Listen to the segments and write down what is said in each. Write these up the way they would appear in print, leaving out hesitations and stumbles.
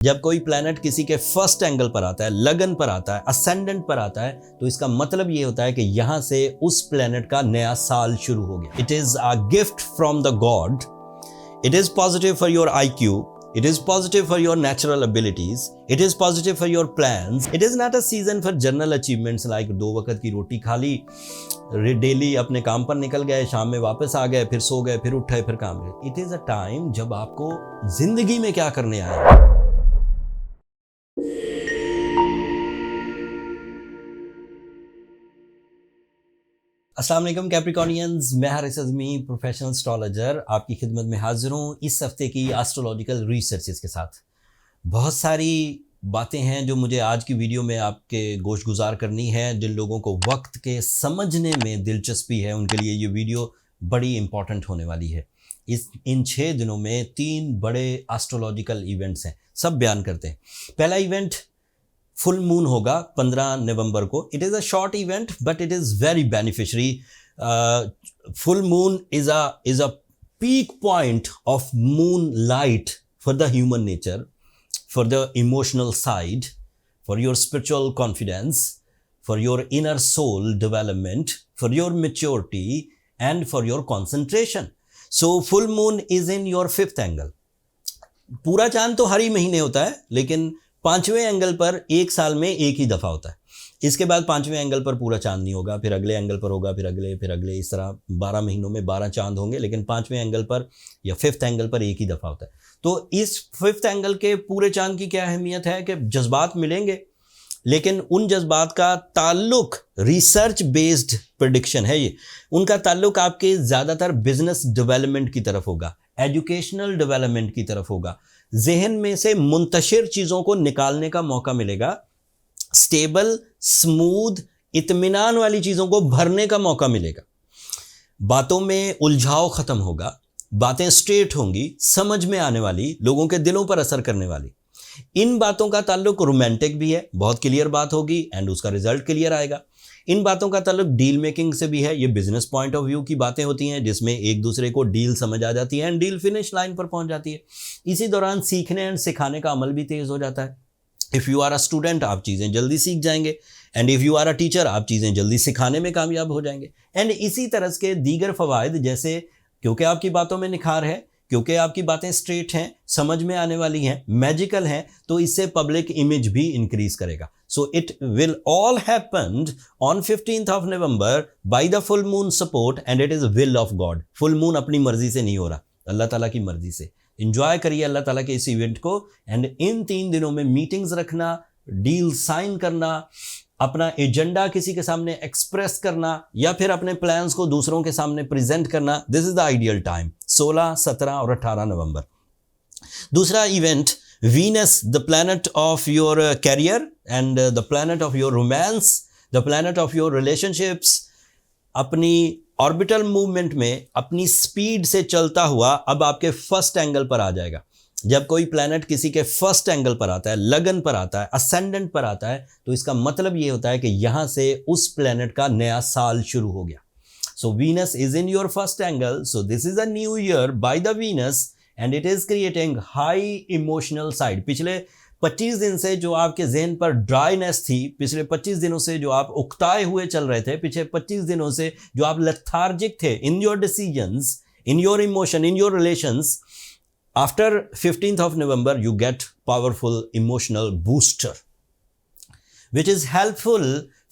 जब कोई प्लैनेट किसी के फर्स्ट एंगल पर आता है, लगन पर आता है, असेंडेंट पर आता है, तो इसका मतलब ये होता है कि यहां से उस प्लैनेट का नया साल शुरू हो गया। It is a gift from the God. It is positive for your IQ. It is positive for your natural abilities. It is positive for your plans. It is not a season for general achievements like 2 वक्त की रोटी खा ली, daily अपने काम पर निकल गए, शाम में वापस आ गए, फिर सो गए, फिर उठे, फिर काम गए। It is a time जब आपको जिंदगी में क्या करने आया है। अस्सलाम वालेकुम कैप्रिकॉर्नियंस, मैं हारिस अज़मी, प्रोफेशनल एस्ट्रोलॉजर, आपकी खिदमत में हाजिर हूँ इस हफ्ते की एस्ट्रोलॉजिकल रिसर्चेस के साथ। बहुत सारी बातें हैं जो मुझे आज की वीडियो में आपके गोश गुजार करनी है। जिन लोगों को वक्त के समझने में दिलचस्पी है उनके लिए ये वीडियो बड़ी इंपॉर्टेंट होने वाली है। इन 6 दिनों में 3 बड़े एस्ट्रोलॉजिकल इवेंट्स हैं, सब बयान करते हैं। पहला इवेंट फुल मून होगा 15 नवंबर को। It is a short event but it is very beneficiary. Full moon is a peak point of moon light for the human nature, for the emotional side, for your spiritual confidence, for your inner soul development, for your maturity, and for your concentration. So full moon is in your 5th angle. पूरा चांद तो हर ही महीने होता है, लेकिन 5वें angle पर एक साल में एक ही दफ़ा होता है। इसके बाद 5वें एंगल पर पूरा चांद नहीं होगा, फिर अगले एंगल पर होगा, फिर अगले, इस तरह 12 महीनों में 12 चांद होंगे, लेकिन 5वें एंगल पर या 5th एंगल पर एक ही दफ़ा होता है। तो इस 5th एंगल के पूरे चांद की क्या अहमियत है कि जज्बात मिलेंगे, लेकिन उन जज्बात का ताल्लुक रिसर्च बेस्ड प्रेडिक्शन है। ये उनका ताल्लुक आपके ज़्यादातर बिजनेस डेवलपमेंट की तरफ होगा, एजुकेशनल डेवलपमेंट की तरफ होगा। जहन में से मुंतशिर चीज़ों को निकालने का मौका मिलेगा, स्टेबल, स्मूथ, इत्मीनान वाली चीज़ों को भरने का मौका मिलेगा। बातों में उलझाव ख़त्म होगा, बातें स्ट्रेट होंगी, समझ में आने वाली, लोगों के दिलों पर असर करने वाली। इन बातों का ताल्लुक रोमांटिक भी है, बहुत क्लियर बात होगी एंड उसका रिजल्ट क्लियर आएगा। इन बातों का ताल्लुक डील मेकिंग से भी है। ये बिजनेस पॉइंट ऑफ व्यू की बातें होती हैं जिसमें एक दूसरे को डील समझ आ जाती है एंड डील फिनिश लाइन पर पहुंच जाती है। इसी दौरान सीखने एंड सिखाने का अमल भी तेज़ हो जाता है। If you are a student, आप चीज़ें जल्दी सीख जाएंगे, and if you are a teacher, आप चीज़ें जल्दी सिखाने में कामयाब हो जाएंगे। एंड इसी तरह के दीगर फ़वाइद, जैसे क्योंकि आपकी बातों में निखार है, क्योंकि आपकी बातें स्ट्रेट हैं, समझ में आने वाली हैं, मैजिकल हैं, तो इससे पब्लिक इमेज भी इंक्रीज करेगा। So it will all happen on 15th of November by the full moon support and it is will of God. Full moon अपनी मर्जी से नहीं हो रहा, अल्लाह ताला की मर्जी से। इंजॉय करिए अल्लाह ताला के इस इवेंट को। एंड इन 3 दिनों में मीटिंग्स रखना, डील साइन करना, अपना एजेंडा किसी के सामने एक्सप्रेस करना, या फिर अपने प्लान्स को दूसरों के सामने प्रेजेंट करना, this is the ideal time, 16, 17 और 18 नवंबर। दूसरा event, Venus, the planet of your career and the planet of your romance, the planet of your relationships, अपनी ऑर्बिटल मूवमेंट में अपनी स्पीड से चलता हुआ अब आपके फर्स्ट एंगल पर आ जाएगा। जब कोई प्लैनेट किसी के फर्स्ट एंगल पर आता है, लगन पर आता है, असेंडेंट पर आता है, तो इसका मतलब ये होता है कि यहां से उस प्लैनेट का नया साल शुरू हो गया। सो Venus is in your first angle, so this is a new year by the Venus and it is creating high emotional side. पिछले 25 दिन से जो आपके जहन पर ड्राइनेस थी, पिछले 25 दिनों से जो आप उकताए हुए चल रहे थे, पिछले 25 दिनों से जो आप लेथार्जिक थे in your decisions, in your emotion, in your relations, after 15th of November you get powerful emotional booster which is helpful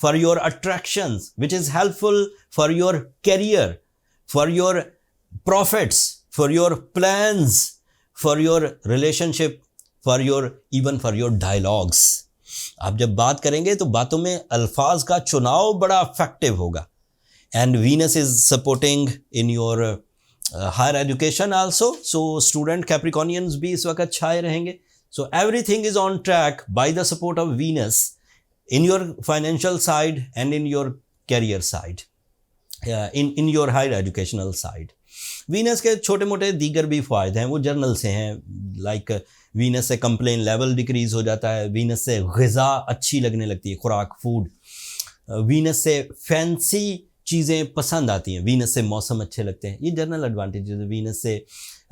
for your attractions, which is helpful for your career, for your profits, for your plans, for your relationship, for your even for your dialogues. आप जब बात करेंगे तो बातों में अल्फाज का चुनाव बड़ा इफेक्टिव होगा। and Venus is supporting in your higher education also, so student Capricornians भी इस वक्त छाए रहेंगे। So everything is on track by the support of Venus in your financial side and in your career side, in your higher educational side. Venus के छोटे मोटे दीगर भी फ़ायदे हैं, वो जर्नल से हैं। लाइक वीनस से कंप्लेन लेवल डिक्रीज हो जाता है, वीनस से ग़िज़ा अच्छी लगने लगती है, खुराक, फूड। वीनस से फैंसी चीज़ें पसंद आती हैं, वीनस से मौसम अच्छे लगते हैं। ये जनरल एडवांटेजेस है। वीनस से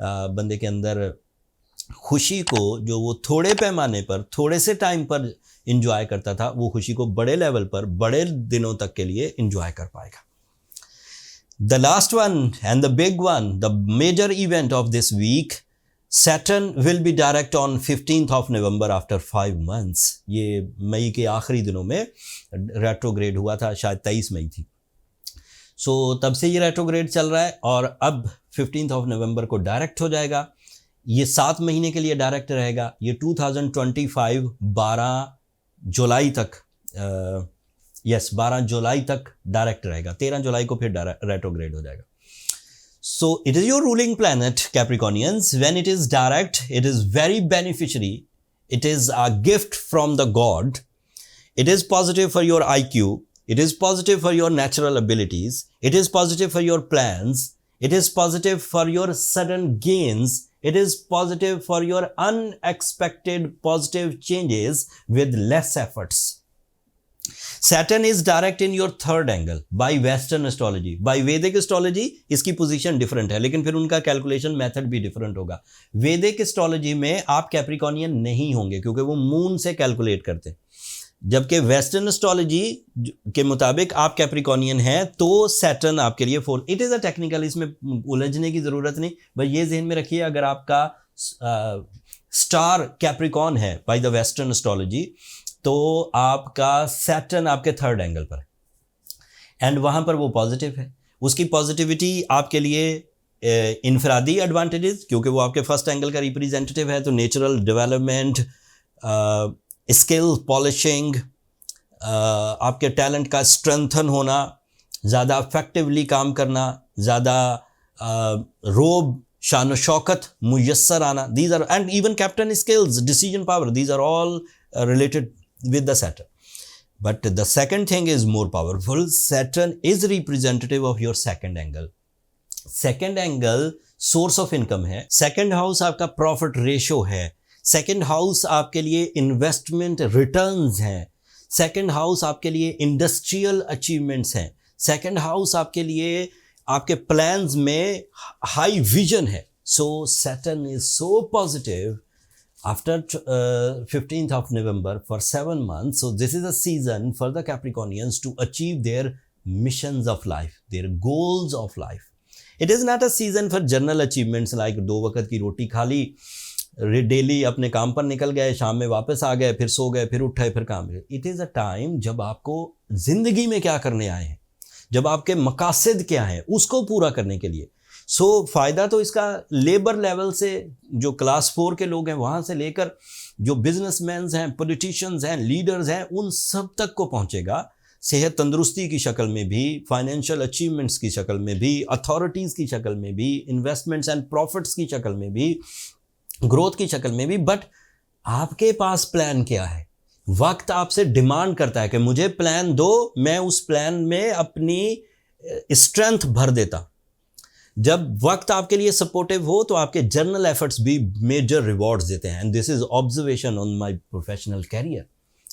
बंदे के अंदर खुशी को जो वो थोड़े पैमाने पर थोड़े से टाइम पर इंजॉय करता था, वो खुशी को बड़े लेवल पर बड़े दिनों तक के लिए इंजॉय कर पाएगा। The last one and the big one, the major event of this week, Saturn will be direct on 15th of November after 5 months। ये मई के आखिरी दिनों में रेट्रोग्रेड हुआ था, शायद 23 मई थी। तब से ये रेट्रोग्रेड चल रहा है और अब 15th ऑफ नवंबर को डायरेक्ट हो जाएगा। ये 7 महीने के लिए डायरेक्ट रहेगा। ये 2025 12 जुलाई तक 12 जुलाई तक डायरेक्ट रहेगा। 13 जुलाई को फिर रेट्रोग्रेड हो जाएगा। So it is your ruling planet, Capricornians. When it is direct, it is very beneficiary. It is a gift from the God. It is positive for your IQ. It is positive for your natural abilities. It is positive for your plans. It is positive for your sudden gains. It is positive for your unexpected positive changes with less efforts. Saturn is direct in your third angle by Western astrology. By Vedic astrology इसकी position different है, लेकिन फिर उनका calculation method भी different होगा। Vedic astrology में आप कैप्रिकॉर्नियन नहीं होंगे क्योंकि वो मून से कैलकुलेट करते हैं, जबकि वेस्टर्न एस्ट्रोलॉजी के मुताबिक आप कैप्रिकॉर्नियन हैं तो सैटर्न आपके लिए fourth. It is a technical, इसमें उलझने की ज़रूरत नहीं, बस ये जहन में रखिए अगर आपका स्टार कैप्रिकॉर्न है बाय द वेस्टर्न एस्ट्रोलॉजी तो आपका सैटर्न आपके थर्ड एंगल पर है एंड वहाँ पर वो पॉजिटिव है। उसकी पॉजिटिविटी आपके लिए इनफरादी एडवांटेजेस, क्योंकि वो आपके फर्स्ट एंगल का रिप्रेजेंटेटिव है, तो नेचुरल डेवलपमेंट, स्किल पॉलिशिंग, आपके टैलेंट का स्ट्रेंथन होना, ज़्यादा इफेक्टिवली काम करना, ज़्यादा रोब शान शौकत मुयस्सर आना, these are and even captain skills, decision power, these are all related with the Saturn. But the second thing is more powerful. Saturn is representative of your second angle. Second angle source of income है। Second house आपका profit ratio है। Second house आपके लिए investment returns हैं। Second house आपके लिए industrial achievements हैं। Second house आपके लिए आपके plans में high vision है। So Saturn is so positive after 15th of November for 7 months. So this is a season for the Capricornians to achieve their missions of life, their goals of life. It is not a season for general achievements like 2 वक्त की रोटी खा ली, daily अपने काम पर निकल गए, शाम में वापस आ गए, फिर सो गए, फिर उठे, फिर काम। इट इज़ अ टाइम जब आपको ज़िंदगी में क्या करने आए हैं, जब आपके मकासद क्या हैं, उसको पूरा करने के लिए। फ़ायदा तो इसका लेबर लेवल से, जो क्लास 4 के लोग हैं वहाँ से लेकर जो बिजनेसमैन हैं, पॉलिटिशियंस हैं, लीडर्स हैं, उन सब तक को पहुँचेगा। सेहत तंदुरुस्ती की शक्ल में भी, फाइनेंशियल अचीवमेंट्स की शक्ल में भी, अथॉरिटीज़ की शक्ल में भी, इन्वेस्टमेंट्स एंड प्रॉफिट्स की शक्ल में भी, ग्रोथ की शक्ल में भी। बट आपके पास प्लान क्या है? वक्त आपसे डिमांड करता है कि मुझे प्लान दो, मैं उस प्लान में अपनी स्ट्रेंथ भर देता। जब वक्त आपके लिए सपोर्टिव हो तो आपके जर्नल एफर्ट्स भी मेजर रिवॉर्ड्स देते हैं। And this is observation on my professional career.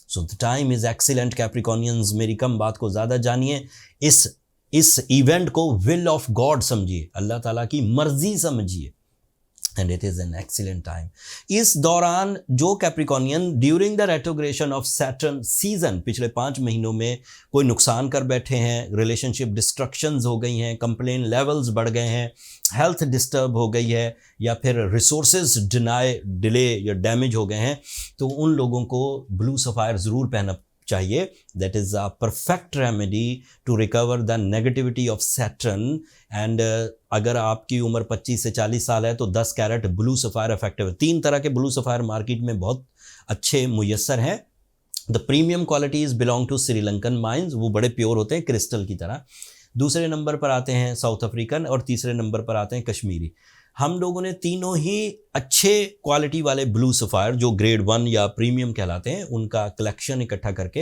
So the time is excellent Capricornians. मेरी कम बात को ज़्यादा जानिए, इस इवेंट को विल ऑफ गॉड समझिए, अल्लाह ताला की मर्जी समझिए, and it is an excellent time. इस दौरान जो Capricornian during the retrogression of Saturn season पिछले 5 महीनों में कोई नुकसान कर बैठे हैं, रिलेशनशिप डिस्ट्रक्शंस हो गई हैं, कंप्लेन लेवल्स बढ़ गए हैं, हेल्थ डिस्टर्ब हो गई है, या फिर रिसोर्सेज डिले या डैमेज हो गए हैं, तो उन लोगों को ब्लू सफ़ायर ज़रूर पहनना चाहिए। That is a perfect remedy to recover the negativity of Saturn. And अगर आपकी उम्र 25 से 40 साल है तो 10 कैरेट ब्लू सफ़ायर इफेक्टिव है। 3 तरह के ब्लू सफ़ायर मार्केट में बहुत अच्छे मुयस्सर हैं। The premium qualities belong to Sri Lankan mines, वो बड़े प्योर होते हैं क्रिस्टल की तरह। दूसरे नंबर पर आते हैं साउथ अफ्रीकन, और तीसरे नंबर पर आते हैं कश्मीरी। हम लोगों ने तीनों ही अच्छे क्वालिटी वाले ब्लू सफ़ायर जो ग्रेड 1 या प्रीमियम कहलाते हैं, उनका कलेक्शन इकट्ठा करके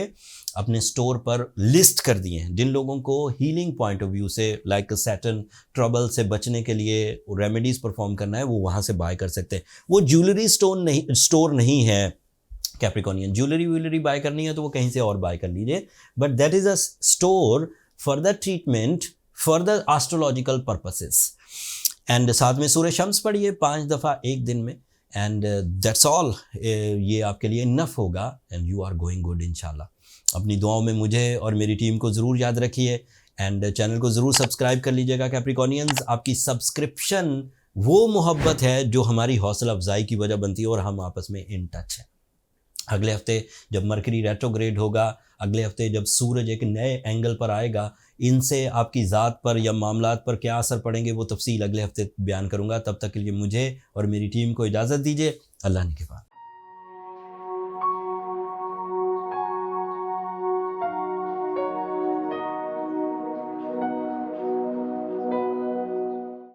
अपने स्टोर पर लिस्ट कर दिए हैं। जिन लोगों को हीलिंग पॉइंट ऑफ व्यू से, लाइक सैटर्न ट्रबल से बचने के लिए रेमेडीज़ परफॉर्म करना है, वो वहाँ से बाय कर सकते हैं। वो ज्वेलरी स्टोर नहीं है कैप्रिकॉर्नियन। ज्वेलरी बाय करनी है तो वो कहीं से और बाय कर लीजिए, but that is a store for the treatment for the astrological purposes. And साथ में सूर्य शम्स पढ़िए 5 दफ़ा एक दिन में। एंड दैट्स ऑल, ये आपके लिए इनफ होगा and you are going good इंशाल्लाह। अपनी दुआओं में मुझे और मेरी टीम को ज़रूर याद रखिए एंड चैनल को ज़रूर सब्सक्राइब कर लीजिएगा। कैप्रिकॉर्नियंस, आपकी सब्सक्रिप्शन वो मोहब्बत है जो हमारी हौसला अफजाई की वजह बनती है और हम आपस में इन टच हैं। अगले हफ्ते जब मरकरी रेट्रोग्रेड होगा, अगले हफ्ते जब सूरज एक नए एंगल पर आएगा, इनसे आपकी ज़ात पर या मामलात पर क्या असर पड़ेंगे वो तफसील अगले हफ्ते बयान करूँगा। तब तक के लिए मुझे और मेरी टीम को इजाज़त दीजिए। अल्लाह ने के बाद।